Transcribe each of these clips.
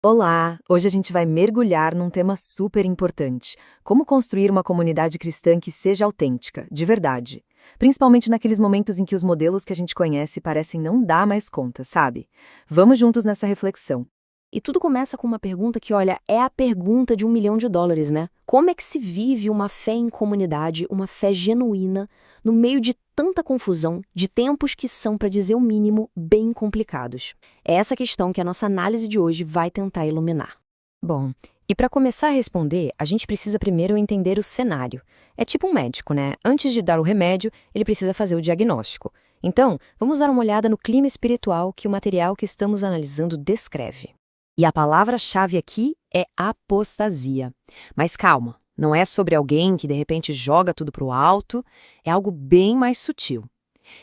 Olá! Hoje a gente vai mergulhar num tema super importante: como construir uma comunidade cristã que seja autêntica, de verdade. Principalmente naqueles momentos em que os modelos que a gente conhece parecem não dar mais conta, sabe? Vamos juntos nessa reflexão. E tudo começa com uma pergunta que, olha, é a pergunta de US$ 1 milhão, né? Como é que se vive uma fé em comunidade, uma fé genuína, no meio de tanta confusão, de tempos que são, para dizer o mínimo, bem complicados? É essa questão que a nossa análise de hoje vai tentar iluminar. Bom, e para começar a responder, a gente precisa primeiro entender o cenário. É tipo um médico, né? Antes de dar o remédio, ele precisa fazer o diagnóstico. Então, vamos dar uma olhada no clima espiritual que o material que estamos analisando descreve. E a palavra-chave aqui é apostasia. Mas calma, não é sobre alguém que de repente joga tudo para o alto, é algo bem mais sutil.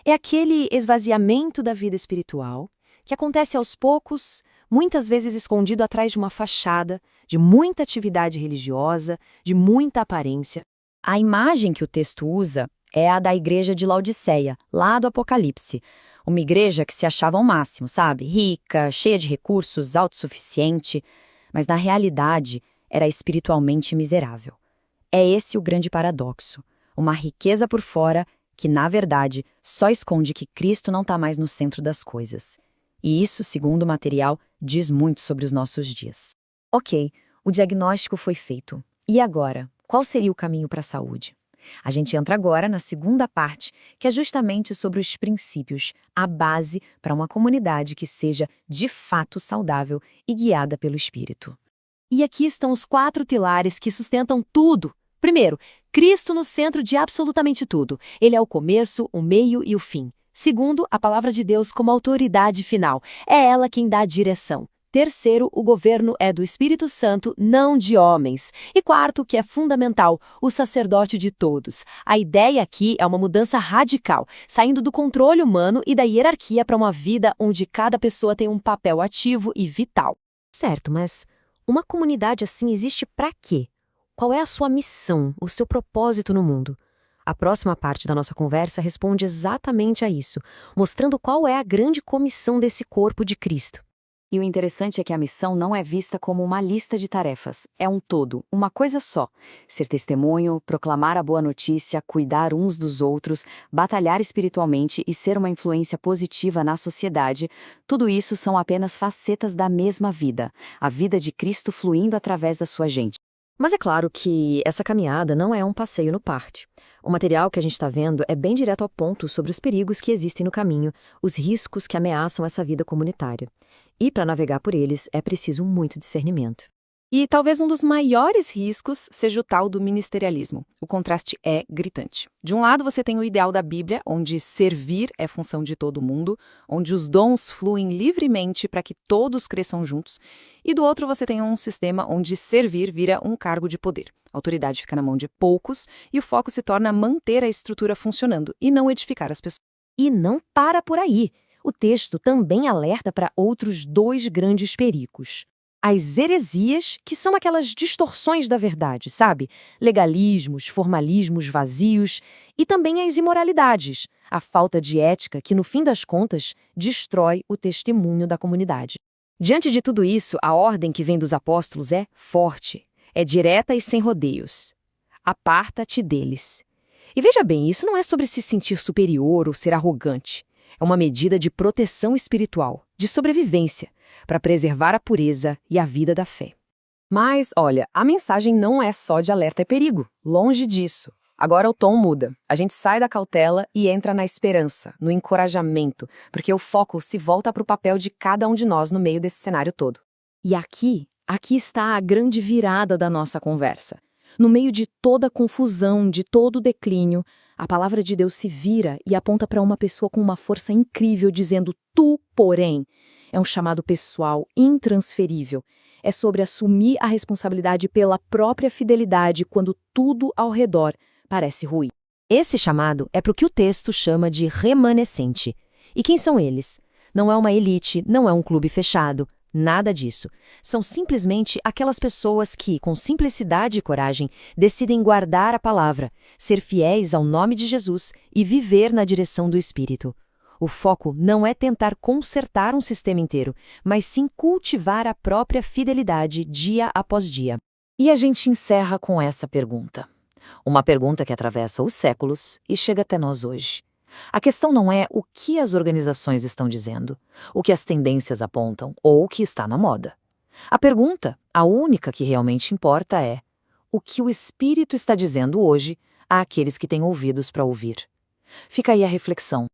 É aquele esvaziamento da vida espiritual que acontece aos poucos, muitas vezes escondido atrás de uma fachada, de muita atividade religiosa, de muita aparência. A imagem que o texto usa é a da igreja de Laodiceia, lá do Apocalipse. Uma igreja que se achava ao máximo, sabe? Rica, cheia de recursos, autossuficiente, mas na realidade era espiritualmente miserável. É esse o grande paradoxo. Uma riqueza por fora que, na verdade, só esconde que Cristo não está mais no centro das coisas. E isso, segundo o material, diz muito sobre os nossos dias. Ok, o diagnóstico foi feito. E agora? Qual seria o caminho para a saúde? A gente entra agora na segunda parte, que é justamente sobre os princípios, a base para uma comunidade que seja de fato saudável e guiada pelo Espírito. E aqui estão os 4 pilares que sustentam tudo. Primeiro, Cristo no centro de absolutamente tudo. Ele é o começo, o meio e o fim. Segundo, a palavra de Deus como autoridade final. É ela quem dá a direção. Terceiro, o governo é do Espírito Santo, não de homens. E quarto, que é fundamental, o sacerdote de todos. A ideia aqui é uma mudança radical, saindo do controle humano e da hierarquia para uma vida onde cada pessoa tem um papel ativo e vital. Certo, mas uma comunidade assim existe para quê? Qual é a sua missão, o seu propósito no mundo? A próxima parte da nossa conversa responde exatamente a isso, mostrando qual é a grande comissão desse corpo de Cristo. E o interessante é que a missão não é vista como uma lista de tarefas, é um todo, uma coisa só. Ser testemunho, proclamar a boa notícia, cuidar uns dos outros, batalhar espiritualmente e ser uma influência positiva na sociedade, tudo isso são apenas facetas da mesma vida, a vida de Cristo fluindo através da sua gente. Mas é claro que essa caminhada não é um passeio no parque. O material que a gente está vendo é bem direto ao ponto sobre os perigos que existem no caminho, os riscos que ameaçam essa vida comunitária. E para navegar por eles é preciso muito discernimento. E talvez um dos maiores riscos seja o tal do ministerialismo. O contraste é gritante. De um lado, você tem o ideal da Bíblia, onde servir é função de todo mundo, onde os dons fluem livremente para que todos cresçam juntos. E do outro, você tem um sistema onde servir vira um cargo de poder. A autoridade fica na mão de poucos e o foco se torna manter a estrutura funcionando e não edificar as pessoas. E não para por aí. O texto também alerta para outros 2 grandes perigos. As heresias, que são aquelas distorções da verdade, sabe? Legalismos, formalismos vazios, e também as imoralidades, a falta de ética que, no fim das contas, destrói o testemunho da comunidade. Diante de tudo isso, a ordem que vem dos apóstolos é forte, é direta e sem rodeios. Aparta-te deles. E veja bem, isso não é sobre se sentir superior ou ser arrogante. É uma medida de proteção espiritual, de sobrevivência, para preservar a pureza e a vida da fé. Mas, olha, a mensagem não é só de alerta e perigo. Longe disso. Agora o tom muda. A gente sai da cautela e entra na esperança, no encorajamento, porque o foco se volta para o papel de cada um de nós no meio desse cenário todo. E aqui está a grande virada da nossa conversa. No meio de toda a confusão, de todo o declínio, a palavra de Deus se vira e aponta para uma pessoa com uma força incrível, dizendo: tu, porém. É um chamado pessoal, intransferível. É sobre assumir a responsabilidade pela própria fidelidade quando tudo ao redor parece ruim. Esse chamado é para o que o texto chama de remanescente. E quem são eles? Não é uma elite, não é um clube fechado, nada disso. São simplesmente aquelas pessoas que, com simplicidade e coragem, decidem guardar a palavra, ser fiéis ao nome de Jesus e viver na direção do Espírito. O foco não é tentar consertar um sistema inteiro, mas sim cultivar a própria fidelidade dia após dia. E a gente encerra com essa pergunta. Uma pergunta que atravessa os séculos e chega até nós hoje. A questão não é o que as organizações estão dizendo, o que as tendências apontam ou o que está na moda. A pergunta, a única que realmente importa é: o que o Espírito está dizendo hoje àqueles que têm ouvidos para ouvir? Fica aí a reflexão.